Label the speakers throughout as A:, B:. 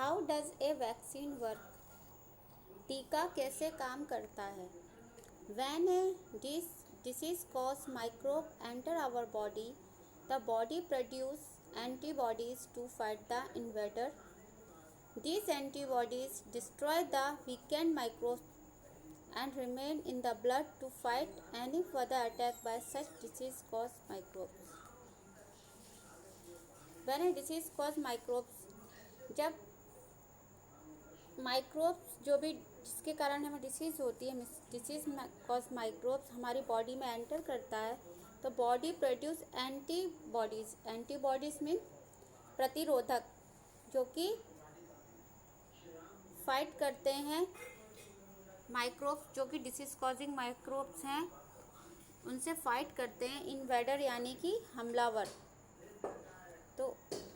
A: How does a vaccine work? टीका कैसे काम करता है? When a disease cause microbe enter our body, the body produce antibodies to fight the invader. These antibodies destroy the weakened microbes and remain in the blood to fight any further attack by such disease cause microbes. When a disease cause microbes, जब microbes जो भी जिसके कारण हमें disease होती है, disease cause microbes हमारी body में एंटर करता है तो बॉडी प्रोड्यूस एंटीबॉडीज़ मीन प्रतिरोधक, जो कि फाइट करते हैं माइक्रोब्स जो कि डिसीज़ कॉजिंग माइक्रोब्स हैं उनसे फाइट करते हैं। इन्वेडर यानी कि हमलावर, तो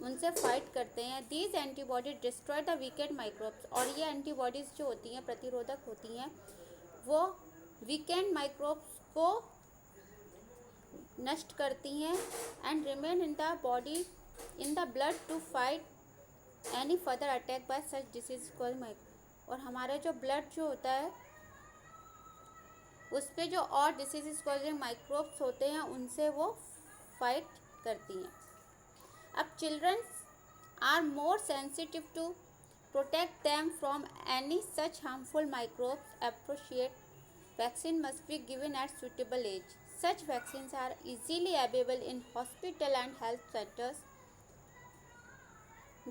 A: उनसे फाइट करते हैं। These antibody destroy the weekend microbes, और ये एंटीबॉडीज़ जो होती हैं प्रतिरोधक होती हैं वो वीकेंड माइक्रोब्स को नष्ट करती हैं and remain in the body in the blood to fight any further attack by such disease called micro. और हमारा जो ब्लड जो होता है उस पर जो और डिसीज कॉजिंग माइक्रोब्स होते हैं उनसे वो फाइट करती हैं। अब children are more sensitive to protect them from any such harmful microbes. Appropriate vaccine must be given at suitable age. Such vaccines are easily available in hospital and health centers.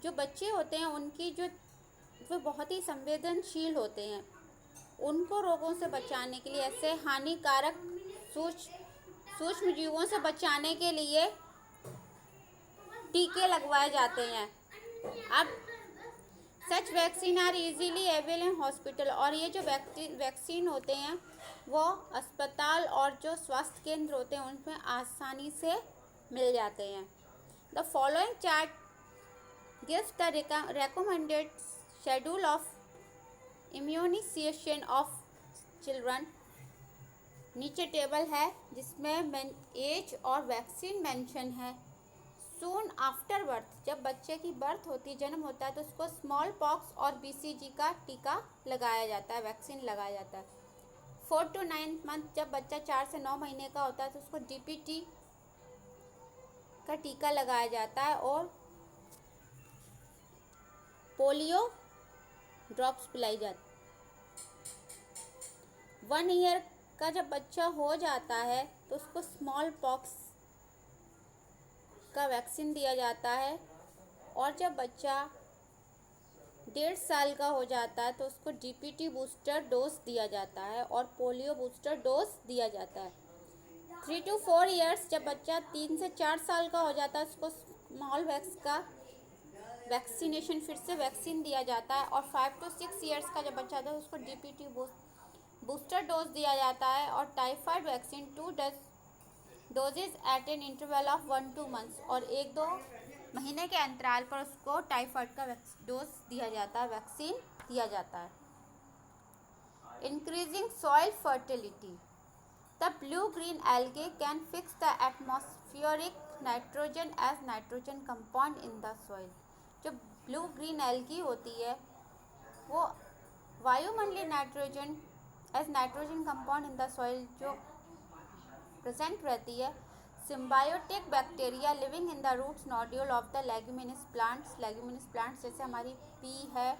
A: जो बच्चे होते हैं उनकी वो बहुत ही संवेदनशील होते हैं, उनको रोगों से बचाने के लिए, ऐसे हानिकारक सूक्ष्म जीवों से बचाने के लिए टीके लगवाए जाते हैं। अब such vaccine are easily available in hospital, और ये जो वैक्सीन होते हैं वो अस्पताल और जो स्वास्थ्य केंद्र होते हैं उनमें आसानी से मिल जाते हैं। The following chart gives the recommended schedule of immunisation of children. नीचे टेबल है जिसमें एज और वैक्सीन मेंशन है। सून आफ्टर बर्थ, जब बच्चे की बर्थ होती है, जन्म होता है, तो उसको स्मॉल पॉक्स और BCG का टीका लगाया जाता है, वैक्सीन लगाया जाता है। 4 to 9 मंथ, जब बच्चा 4 से 9 महीने का होता है तो उसको DPT का टीका लगाया जाता है और पोलियो ड्रॉप्स पिलाई जाती। 1 ईयर का जब बच्चा हो जाता है तो उसको स्मॉल पॉक्स का वैक्सीन दिया जाता है, और जब बच्चा 1.5 साल का हो जाता है तो उसको DPT बूस्टर डोज दिया जाता है और पोलियो बूस्टर डोज दिया जाता है। 3 to 4 इयर्स, जब बच्चा 3 से 4 साल का हो जाता है उसको स्मॉल वैक्स का वैक्सीनेशन फिर से वैक्सीन दिया जाता है, और 5 to 6 इयर्स का जब बच्चा होता है उसको DPT बूस्टर डोज दिया जाता है, और typhoid vaccine 2 doses at an interval of 1 to 2 months, और 1-2 महीने के अंतराल पर उसको टाइफाइड का डोज दिया जाता है, वैक्सीन दिया जाता है। Increasing soil fertility, the blue green algae can fix the atmospheric nitrogen as nitrogen compound in the soil. जो ब्लू ग्रीन एल्गी होती है वो वायुमंडलीय nitrogen as nitrogen compound in the soil जो प्रेजेंट रहती है। Symbiotic bacteria living in the roots nodule of the leguminous plants जैसे हमारी पी है,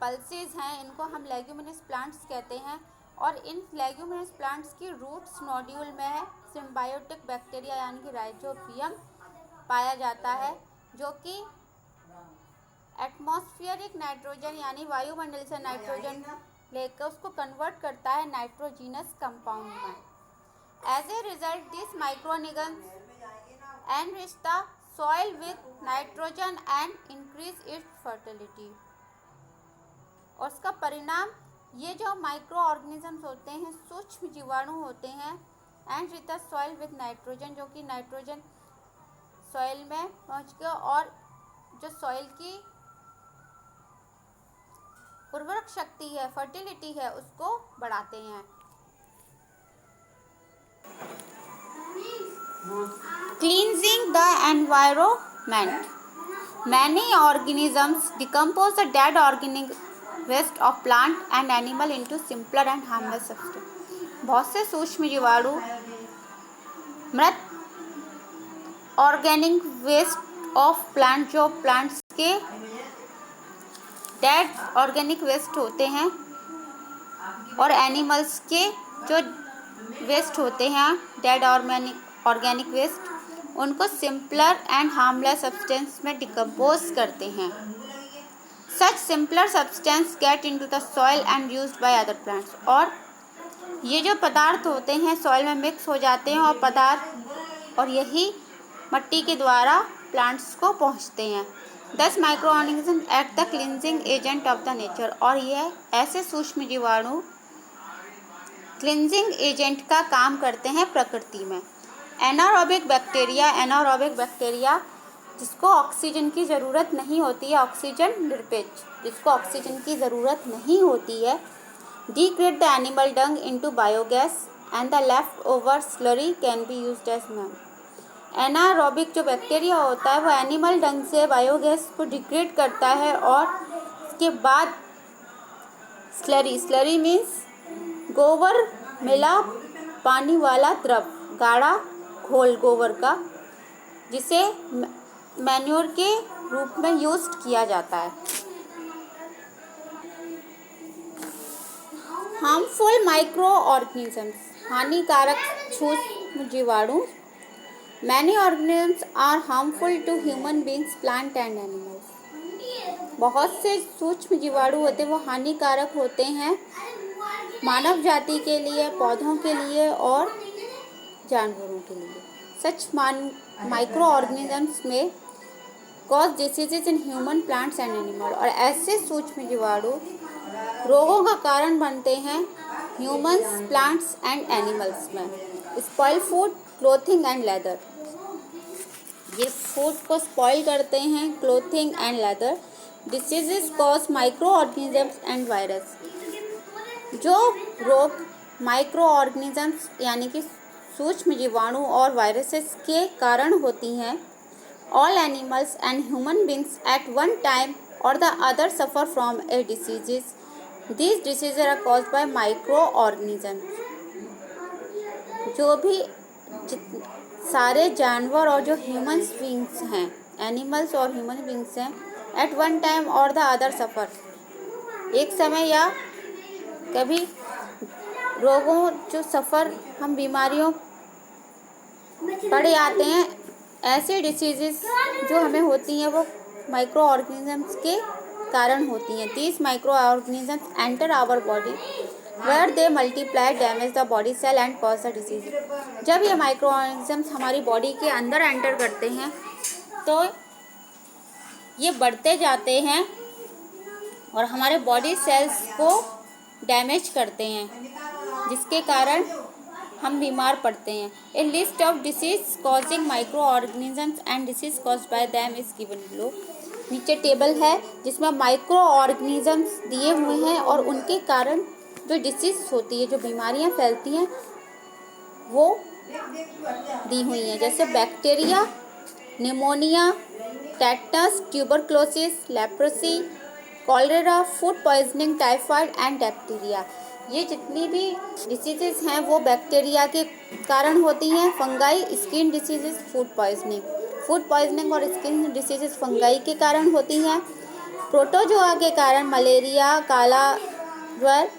A: पल्सेस हैं, इनको हम लेग्यूमिनस प्लांट्स कहते हैं, और इन लेग्यूमिनस प्लांट्स की रूट्स नोड्यूल में सिम्बायोटिक बैक्टीरिया यानी कि राइजोबियम पाया जाता है, जो कि एटमॉस्फेरिक नाइट्रोजन यानी वायुमंडल से नाइट्रोजन लेकर उसको कन्वर्ट करता है नाइट्रोजीनस कंपाउंड में। As a result, these microorganisms enrich the soil with nitrogen and increase its fertility. और उसका परिणाम, ये जो माइक्रो ऑर्गेनिजम्स होते हैं, सूक्ष्म जीवाणु होते हैं, enrich the soil with nitrogen, जो कि नाइट्रोजन सॉइल में पहुँच के और जो सॉइल की उर्वरक शक्ति है, फर्टिलिटी है, उसको बढ़ाते हैं। Cleansing the environment, Many organisms decompose the dead organic waste of plant and animal into simpler and harmless substance. बहुत से सूक्ष्म जीवाणु मृत ऑर्गेनिक वेस्ट ऑफ प्लांट, जो प्लांट्स के डेड ऑर्गेनिक वेस्ट होते हैं, और एनिमल्स के जो वेस्ट होते हैं डेड ऑर्गेनिक वेस्ट, उनको सिंपलर एंड हार्मलेस सब्सटेंस में डिकम्पोज करते हैं. Such simpler substance get into the soil and used by other plants. और ये जो पदार्थ होते हैं सॉइल में मिक्स हो जाते हैं और यही मिट्टी के द्वारा प्लांट्स को पहुंचते हैं. दस micro organism act the cleansing agent of the nature. और यह ऐसे सूक्ष्म जीवाणु क्लिनजिंग एजेंट का काम करते हैं प्रकृति में. एनारोबिक बैक्टीरिया जिसको ऑक्सीजन की ज़रूरत नहीं होती है, ऑक्सीजन निरपेक्ष, जिसको ऑक्सीजन की ज़रूरत नहीं होती है, degrade the animal dung into biogas and the left over slurry can be used as man. Anaerobic जो बैक्टीरिया होता है वो एनिमल डंग से बायोगैस को डिग्रेड करता है और उसके बाद स्लरी मीन्स गोबर मिला पानी वाला द्रव, गाढ़ा घोल गोबर का, जिसे मैन्योर के रूप में यूज किया जाता है. हार्मफुल माइक्रो ऑर्गेनिजम्स, हानिकारक सूक्ष्म जीवाणु. Many organisms are harmful to human beings, plant and animals. बहुत से सूक्ष्म जीवाणु होते हैं वो हानिकारक होते हैं मानव जाति के लिए, पौधों के लिए और जानवरों के लिए. सच माइक्रो ऑर्गेनिजम्स में cause diseases in human, plants and animal. और ऐसे सूक्ष्म जीवाणु रोगों का कारण बनते हैं ह्यूमंस, प्लांट्स एंड एनिमल्स में. Spoil food, clothing and leather. ये फूड को स्पॉइल करते हैं, clothing and leather. Diseases cause micro organisms and virus. जो रोग माइक्रो ऑर्गेनिजम्स यानी कि सूक्ष्म जीवाणु और वायरसेस के कारण होती हैं. All animals and human beings at one time और the other suffer from a diseases. These diseases are caused by micro organisms. जो भी सारे जानवर और जो ह्यूमन बींग्स हैं, एनिमल्स और ह्यूमन बींग्स हैं, एट वन टाइम और द अदर सफ़र, एक समय या कभी रोगों जो सफ़र हम बीमारियों पड़े आते हैं, ऐसे डिसीजेस जो हमें होती हैं वो माइक्रो ऑर्गेनिजम्स के कारण होती हैं. These micro organisms enter our body where they multiply, damage the body cell and cause the disease. जब ये माइक्रो ऑर्गेनिजम्स हमारी बॉडी के अंदर एंटर करते हैं तो ये बढ़ते जाते हैं और हमारे बॉडी सेल्स को डैमेज करते हैं, जिसके कारण हम बीमार पड़ते हैं. A list of disease causing micro organisms and disease caused by them is given below. नीचे टेबल है जिसमें माइक्रो ऑर्गेनिजम्स दिए हुए हैं और उनके कारण जो डिसीज होती है, जो बीमारियां फैलती हैं, वो दी हुई हैं. जैसे bacteria, pneumonia, tetanus, tuberculosis, leprosy, cholera, food poisoning, typhoid and diphtheria. ये जितनी भी डिसीजेस हैं वो बैक्टीरिया के कारण होती हैं. Fungi, skin diseases, food poisoning और स्किन डिसीजेस फंगाई के कारण होती हैं. प्रोटोजोआ के कारण मलेरिया, काला ज्वर,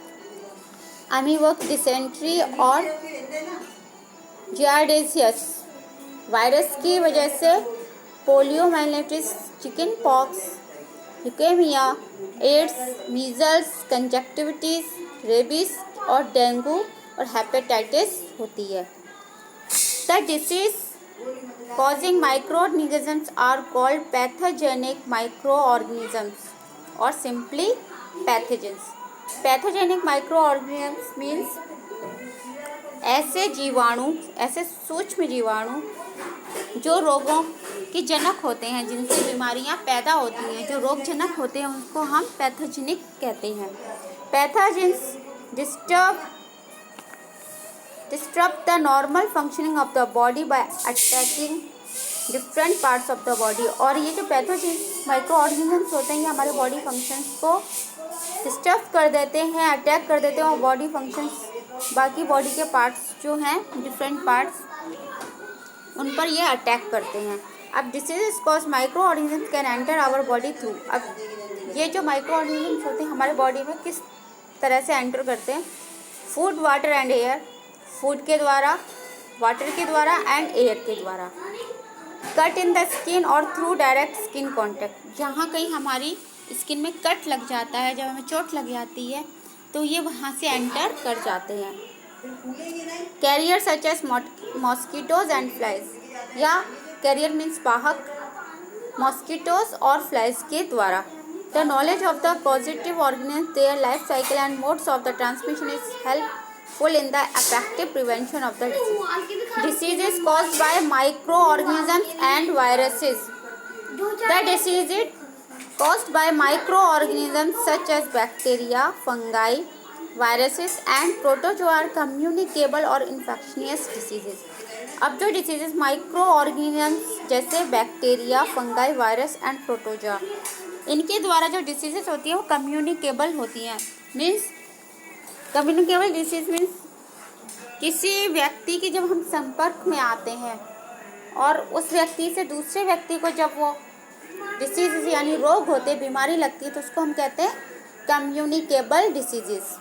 A: अमीबक डिसेंट्री और जियार्डिसियस. वायरस की वजह से poliomyelitis, chickenpox, leukaemia, AIDS, measles, conjunctivitis, rabies और डेंगू और हेपेटाइटिस होती है. The disease causing micro organisms are called pathogenic microorganisms और simply pathogens. Pathogenic microorganisms means ऐसे सूक्ष्म जीवाणु जो रोगों के जनक होते हैं, जिनसे बीमारियां पैदा होती हैं, जो रोगजनक होते हैं, उनको हम पैथोजेनिक कहते हैं. Pathogens disrupt the normal functioning of the body by attacking different parts of the body. और ये जो पैथोजन माइक्रो ऑर्गेनिजम्स होते हैं ये हमारे बॉडी फंक्शंस को डिस्टर्ब कर देते हैं, अटैक कर देते हैं, और बॉडी फंक्शंस बाकी बॉडी के पार्ट्स जो हैं डिफरेंट पार्ट्स उन पर ये अटैक करते हैं। अब diseases cause micro organisms can enter our body through. अब ये जो माइक्रो ऑर्गेनिजम्स होते हैं हमारे बॉडी में किस तरह से एंटर करते हैं? Food, water and air. Food के द्वारा, वाटर के द्वारा एंड एयर के द्वारा। कट इन द स्किन और थ्रू डायरेक्ट स्किन कॉन्टैक्ट। जहाँ कहीं हमारी स्किन में कट लग जाता है, जब हमें चोट लग जाती है तो ये वहाँ से एंटर कर जाते हैं। Carrier such as mosquitoes and flies, या कैरियर मीन्स वाहक, मॉस्किटोज और फ्लाइज के द्वारा। The knowledge of the positive organism, their life cycle and modes of the transmission is helpful in the effective prevention of the diseases caused by microorganisms and viruses. The diseases caused by microorganisms such as bacteria, fungi, viruses and protozoa are communicable or infectious diseases. अब जो diseases micro organisms जैसे bacteria, fungi, virus and protozoa, इनके द्वारा जो diseases होती हैं वो communicable होती हैं। मीन्स कम्युनिकेबल डिसीज मीन्स किसी व्यक्ति की जब हम संपर्क में आते हैं और उस व्यक्ति से दूसरे व्यक्ति को जब वो डिसीज यानी रोग होते, बीमारी लगती है, तो उसको हम कहते हैं कम्युनिकेबल डिसीजेस।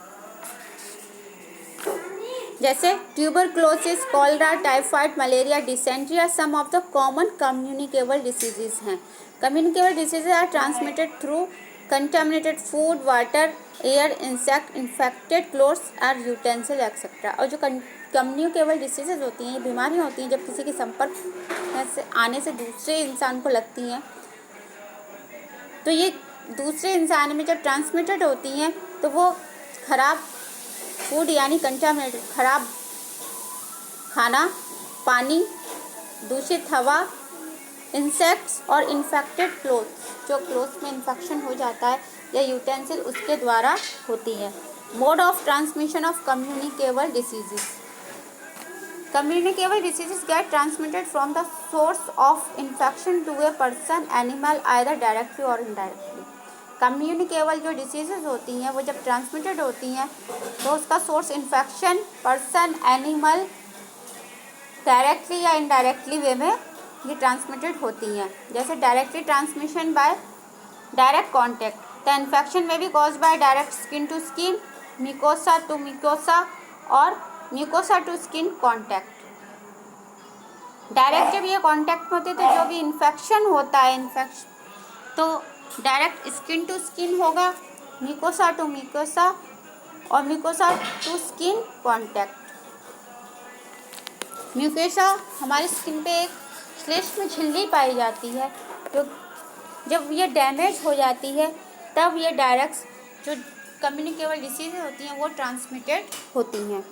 A: जैसे tuberculosis, cholera, typhoid, malaria, dysentery some of the common communicable diseases हैं। Communicable diseases are transmitted through contaminated food, water, air, insect, infected clothes और यूटेंसिल एक्सेट्रा। और जो कम्युनिकेबल डिसीजेज होती हैं, ये बीमारियाँ होती हैं जब किसी के संपर्क से आने से दूसरे इंसान को लगती हैं, तो ये दूसरे इंसान में जब ट्रांसमिटेड होती हैं तो वो खराब फूड यानी कंटामिनेटेड, खराब खाना, पानी, दूषित हवा, इंसेक्ट्स और इन्फेक्टेड क्लोथ्स, जो क्लोथ्स में इन्फेक्शन हो जाता है, या यूटेंसिल, उसके द्वारा होती है। Mode of transmission of communicable diseases. Communicable diseases get transmitted from the source of infection to a person, animal, either directly और इनडायरेक्टली। कम्युनिकेबल जो डिसीजेज होती हैं वो जब ट्रांसमिटेड होती हैं तो उसका source infection, person, animal, directly या इनडायरेक्टली वे में ये ट्रांसमिटेड होती हैं। जैसे directly transmission bye direct contact, the infection may be cause by direct skin to skin, mucosa to mucosa और mucosa to skin contact. Direct जब ये contact होते तो जो भी इन्फेक्शन होता है तो डायरेक्ट स्किन टू स्किन होगा, म्यूकोसा टू म्यूकोसा और mucosa to skin contact. Mucosa हमारी स्किन पे एक श्लेष्म में झिल्ली पाई जाती है, तो जब ये डैमेज हो जाती है तब ये डायरेक्ट जो कम्युनिकेबल डिसीज होती हैं वो ट्रांसमिटेड होती हैं।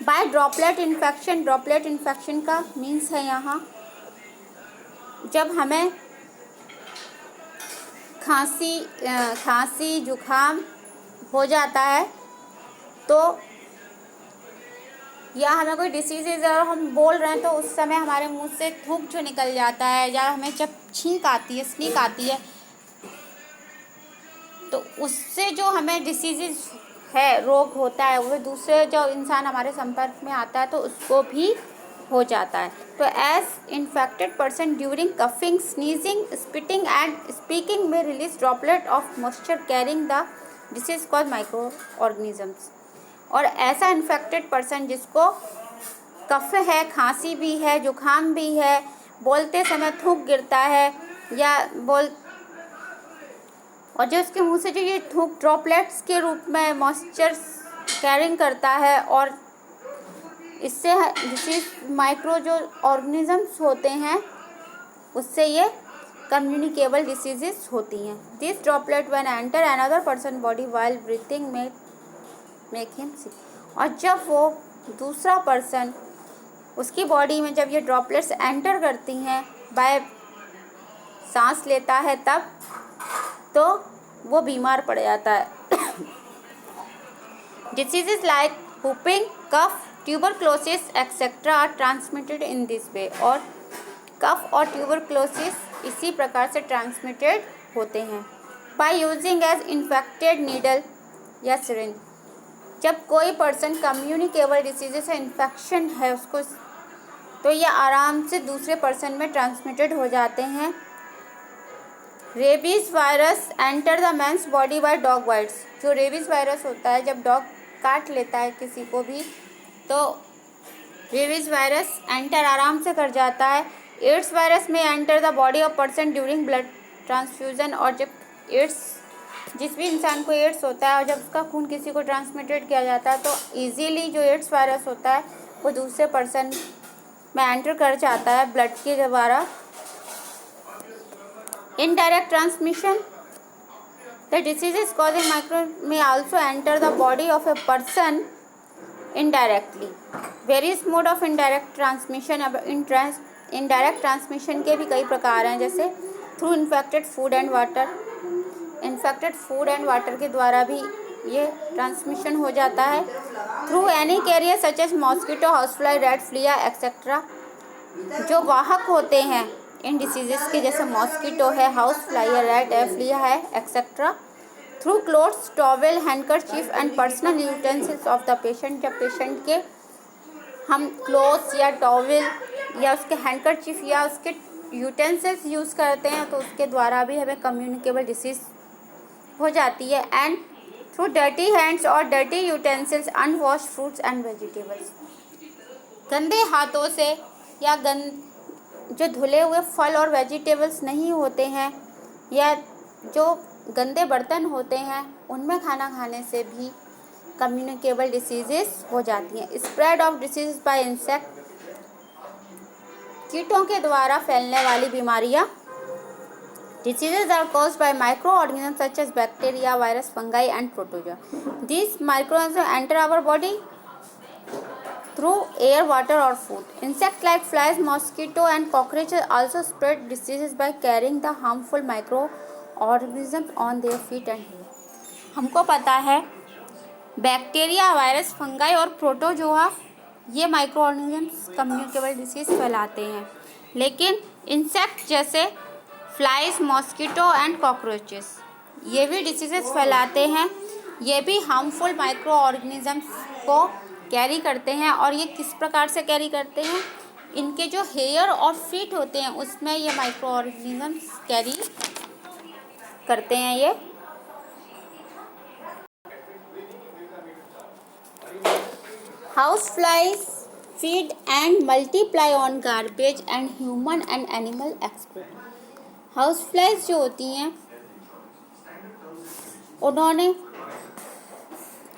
A: By droplet infection, droplet infection का मीन्स है यहाँ जब हमें खांसी जुखाम हो जाता है तो या हमें कोई डिसीज है और हम बोल रहे हैं तो उस समय हमारे मुंह से थूक जो निकल जाता है, या हमें जब छींक आती है, स्नीक आती है, तो उससे जो हमें डिसीजेज है, रोग होता है, वो दूसरे जो इंसान हमारे संपर्क में आता है तो उसको भी हो जाता है। तो as infected person during coughing, sneezing, spitting and speaking में release droplet of moisture carrying the disease cause micro organisms. और ऐसा इन्फेक्टेड पर्सन जिसको कफ है, खांसी भी है, जुखाम भी है, बोलते समय थूक गिरता है और जो उसके मुंह से जो ये थूक ड्रॉपलेट्स के रूप में मॉइस्चर कैरिंग करता है, और इससे डिसीज माइक्रो जो ऑर्गेनिजम्स होते हैं उससे ये कम्युनिकेबल डिसीजेस होती हैं। This droplet when enter another person body while breathing में मेक हिम सिक। और जब वो दूसरा पर्सन उसकी बॉडी में जब ये ड्रॉपलेट्स एंटर करती हैं, बाय सांस लेता है तब, तो वो बीमार पड़ जाता है। Diseases like whooping cough, tuberculosis etc. are transmitted in this way। और कफ और ट्यूबरक्लोसिस इसी प्रकार से ट्रांसमिटेड होते हैं by using as infected needle या सिरिंज। जब कोई पर्सन कम्युनिकेबल डिसीजेज से इन्फेक्शन है उसको, तो ये आराम से दूसरे पर्सन में ट्रांसमिटेड हो जाते हैं। Rabies virus enter the man's body by dog bites. जो रेबीज वायरस होता है, जब डॉग काट लेता है किसी को भी, तो रेबीज वायरस एंटर आराम से कर जाता है। एड्स वायरस में enter the body of person during blood transfusion. और जब एड्स, जिस भी इंसान को एड्स होता है और जब उसका खून किसी को ट्रांसमिटेड किया जाता है, तो इजीली जो एड्स वायरस होता है वो दूसरे पर्सन में एंटर कर जाता है ब्लड के द्वारा। Indirect transmission, the diseases causing micro may also enter the body of a person indirectly. Various mode of indirect transmission. अब इनडायरेक्ट ट्रांसमिशन के भी कई प्रकार हैं, जैसे through infected food and water. Infected food and water के द्वारा भी ये ट्रांसमिशन हो जाता है। Through any carrier such as mosquito, housefly, rat flea etcetera. जो वाहक होते हैं इन डिसीजेस के, जैसे मॉस्किटो है, हाउस फ्लाई है, रेड फ्लिया है etcetera. Through clothes, towel, handkerchief and personal utensils of the patient. जब पेशेंट के हम क्लोथ्स या टॉवेल या उसके हैंडकरचीफ या उसके यूटेंसिल्स यूज़ करते हैं, तो उसके द्वारा भी हमें कम्युनिकेबल डिसीज़ हो जाती है। एंड थ्रू डर्टी हैंड्स और dirty utensils, unwashed fruits and vegetables. गंदे हाथों से या जो धुले हुए फल और वेजिटेबल्स नहीं होते हैं, या जो गंदे बर्तन होते हैं, उनमें खाना खाने से भी कम्युनिकेबल डिसीजेस हो जाती हैं। Spread of disease by insect, कीटों के द्वारा फैलने वाली बीमारियां। Diseases are caused by micro organism such as bacteria, virus, fungi and protozoa. This micro organism enter our body through air, water or food. Insects like flies, mosquito and cockroaches also spread diseases by carrying the harmful microorganisms on their feet and hair. हमको पता है bacteria, virus, fungi और protozoa ये micro organisms communicable disease फैलाते हैं, लेकिन insect जैसे flies, mosquito and cockroaches ये भी डिसीजेस फैलाते हैं। ये भी हार्मफुल माइक्रो ऑर्गेनिजम्स को कैरी करते हैं। और ये किस प्रकार से कैरी करते हैं? इनके जो हेयर और फीट होते हैं उसमें ये माइक्रो ऑर्गेनिजम्स कैरी करते हैं। ये house flies feed and multiply on garbage and human and animal excrete. House flies जो होती हैं उन्होंने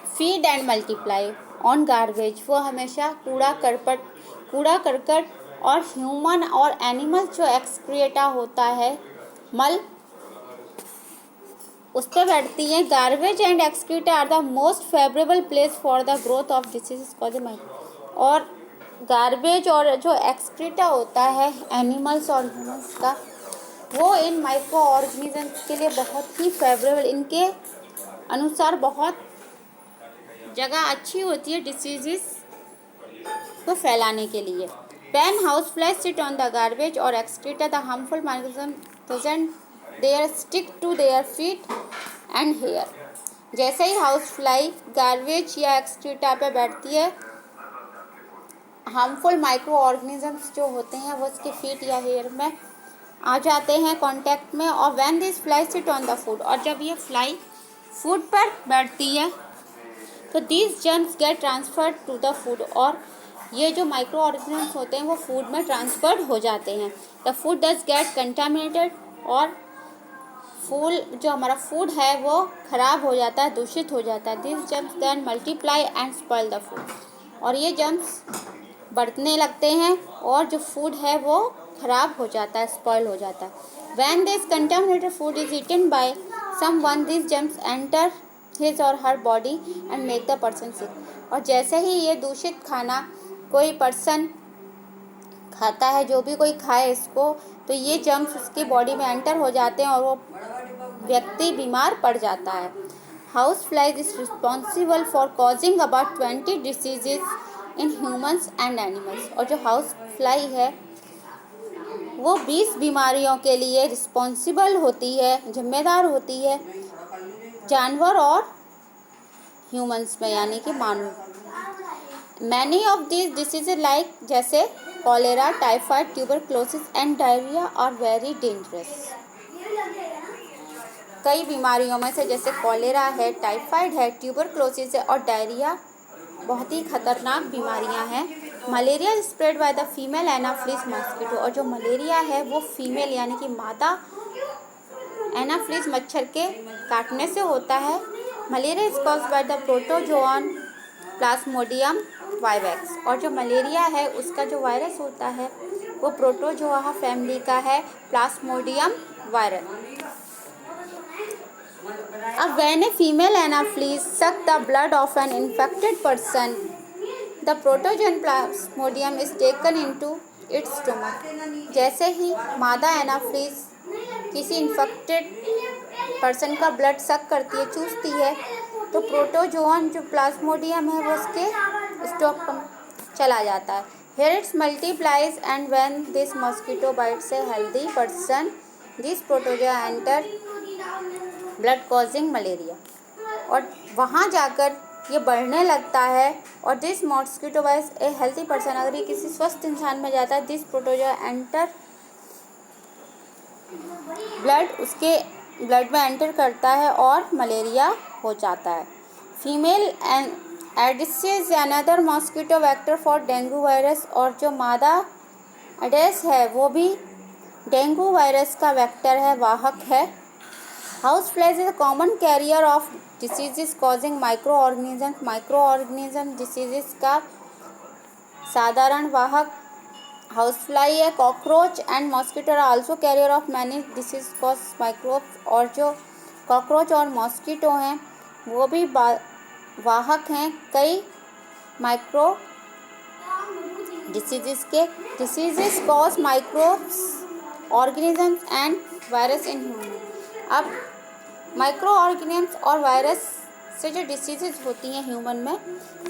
A: feed and multiply on garbage, वो हमेशा कूड़ा करकट और ह्यूमन और एनिमल जो एक्सक्रिएटा होता है, मल, उस पर बैठती हैं। Garbage and excreta are the most favourable place for the growth of diseases causing micro. और गार्बेज और जो एक्सक्रीटा होता है एनिमल्स और ह्यूमन्स का, वो इन माइक्रो ऑर्गेनिजम्स के लिए बहुत ही फेवरेबल, इनके अनुसार बहुत जगह अच्छी होती है डिसीजेस को फैलाने के लिए। When houseflies sit on the garbage or excreta, the harmful microorganisms present there stick to their feet and hair. जैसे ही हाउस फ्लाई गार्बेज या एक्सक्रीटा पे बैठती है, हार्मफुल माइक्रो ऑर्गेनिजम्स जो होते हैं वो उसके फीट या हेयर में आ जाते हैं कांटेक्ट में। और when this fly sit on the food, और जब ये फ्लाई फूड पर बैठती है तो these germs get transferred to the food, और ये जो माइक्रो ऑर्गेनिजम्स होते हैं वो फूड में ट्रांसफर्ड हो जाते हैं। The food does get contaminated, और जो हमारा फूड है वो ख़राब हो जाता है, दूषित हो जाता है। This germs then multiply and spoil the food, और ये जर्म्स बढ़ने लगते हैं और जो फूड है वो ख़राब हो जाता है, स्पॉइल हो जाता है। When this contaminated food is eaten by someone, this germs enter his or her body and make the person sick. और जैसे ही ये दूषित खाना कोई पर्सन खाता है, जो भी कोई खाए इसको, तो ये जर्म्स उसकी बॉडी में एंटर हो जाते हैं और वो व्यक्ति बीमार पड़ जाता है। House flies is responsible for causing about 20 diseases in humans and animals. और जो हाउस फ्लाई है वो 20 बीमारियों के लिए रिस्पॉन्सिबल होती है, जिम्मेदार होती है जानवर और ह्यूमंस में, यानी कि मानव। Many of these diseases like जैसे cholera, typhoid, tuberculosis and diarrhoea are very dangerous. कई बीमारियों में से जैसे कॉलेरा है, टाइफाइड है, ट्यूबरक्लोसिस है और डायरिया बहुत ही खतरनाक बीमारियां हैं। Malaria spread by the female anopheles mosquito, और जो मलेरिया है वो फीमेल यानी कि मादा एनाफ्लिस मच्छर के काटने से होता है। Malaria is caused by the protozoan Plasmodium vivax, और जो मलेरिया है उसका जो वायरस होता है वो प्रोटोजोआ फैमिली का है, प्लाज्मोडियम वायरस। अब when a female anopheles suck the blood of an infected person, the protozoan plasmodium is taken into its stomach. जैसे ही मादा एनाफ्लीस किसी इन्फेक्टेड पर्सन का ब्लड सक करती है, चूसती है, तो प्रोटोजोआन जो प्लाज्मोडियम है वो उसके स्टोमक में चला जाता है। Here it multiplies and when this mosquito bites a healthy person, this protozoa enter blood causing malaria, और वहाँ जाकर ये बढ़ने लगता है। और this mosquito bytes A healthy person, अगर ये किसी स्वस्थ इंसान में जाता है, दिस प्रोटोजोआ एंटर ब्लड, उसके ब्लड में एंटर करता है और मलेरिया हो जाता है। Female Aedes is another mosquito vector for dengue virus, और जो मादा एडिस है वो भी डेंगू वायरस का वेक्टर है, वाहक है। House flies is a common carrier of diseases causing micro organism, micro organism diseases का साधारण वाहक हाउस फ्लाई है। Cockroach and mosquito are also carrier of many disease cause microbes, और जो कॉकरोच और मॉस्किटो हैं वो भी वाहक हैं कई माइक्रो डिसीजेस के। Diseases cause microbes organism and virus in human. अब माइक्रो ऑर्गेनिज्म और वायरस से जो डिसीजेज होती हैं ह्यूमन में,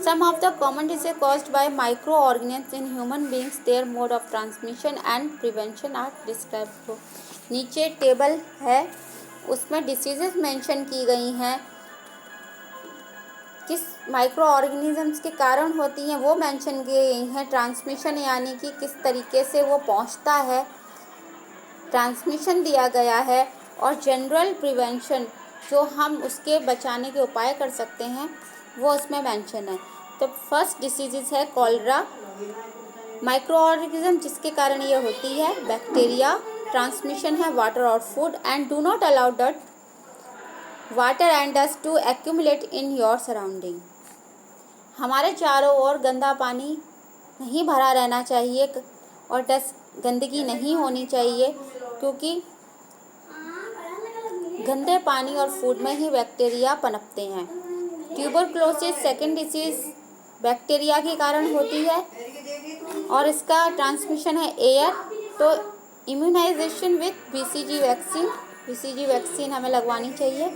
A: some of the common disease caused by micro organism in human beings, their mode of transmission and prevention are described. नीचे table है, उसमें डिसीजेज मेंशन की गई हैं, किस माइक्रो ऑर्गेनिजम्स के कारण होती हैं वो मेंशन की गई हैं। ट्रांसमिशन यानी कि किस तरीके से वो पहुंचता है, ट्रांसमिशन दिया गया है। और जनरल प्रिवेंशन, जो हम उसके बचाने के उपाय कर सकते हैं वो उसमें मेंशन है। तो फर्स्ट डिसीज़ है कॉलरा, माइक्रो ऑर्गेनिज्म जिसके कारण ये होती है बैक्टीरिया। ट्रांसमिशन है वाटर और food, and do not allow डट water and dust to accumulate in your surrounding. हमारे चारों ओर गंदा पानी नहीं भरा रहना चाहिए और डस्ट गंदगी नहीं होनी चाहिए, क्योंकि गंदे पानी और फूड में ही बैक्टीरिया पनपते हैं। ट्यूबरक्लोसिस सेकेंड डिसीज बैक्टीरिया के कारण होती है और इसका ट्रांसमिशन है एयर। तो इम्यूनाइजेशन विथ बीसीजी वैक्सीन हमें लगवानी चाहिए।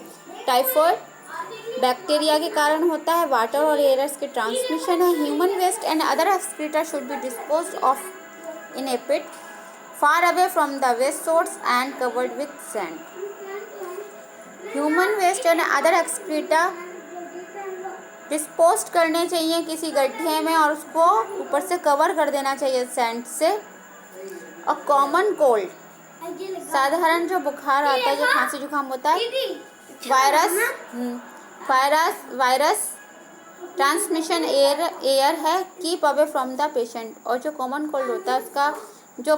A: टाइफाइड बैक्टीरिया के कारण होता है, वाटर और एयर्स के ट्रांसमिशन है। Human waste and other excreta should be disposed of in a pit far away from the waste source and covered with sand. Human waste and other excreta dispose करने चाहिए किसी गड्ढे में और उसको ऊपर से कवर कर देना चाहिए सैंड से। और कॉमन कोल्ड, साधारण जो बुखार आता है, जो खांसी जुकाम होता है, वायरस ट्रांसमिशन एयर है, keep away from the patient. और जो कॉमन कोल्ड होता है उसका जो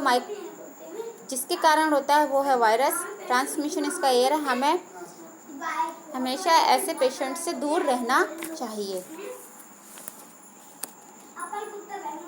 A: जिसके कारण होता है वो है वायरस, ट्रांसमिशन इसका एयर है। हमें हमेशा ऐसे पेशेंट से दूर रहना चाहिए।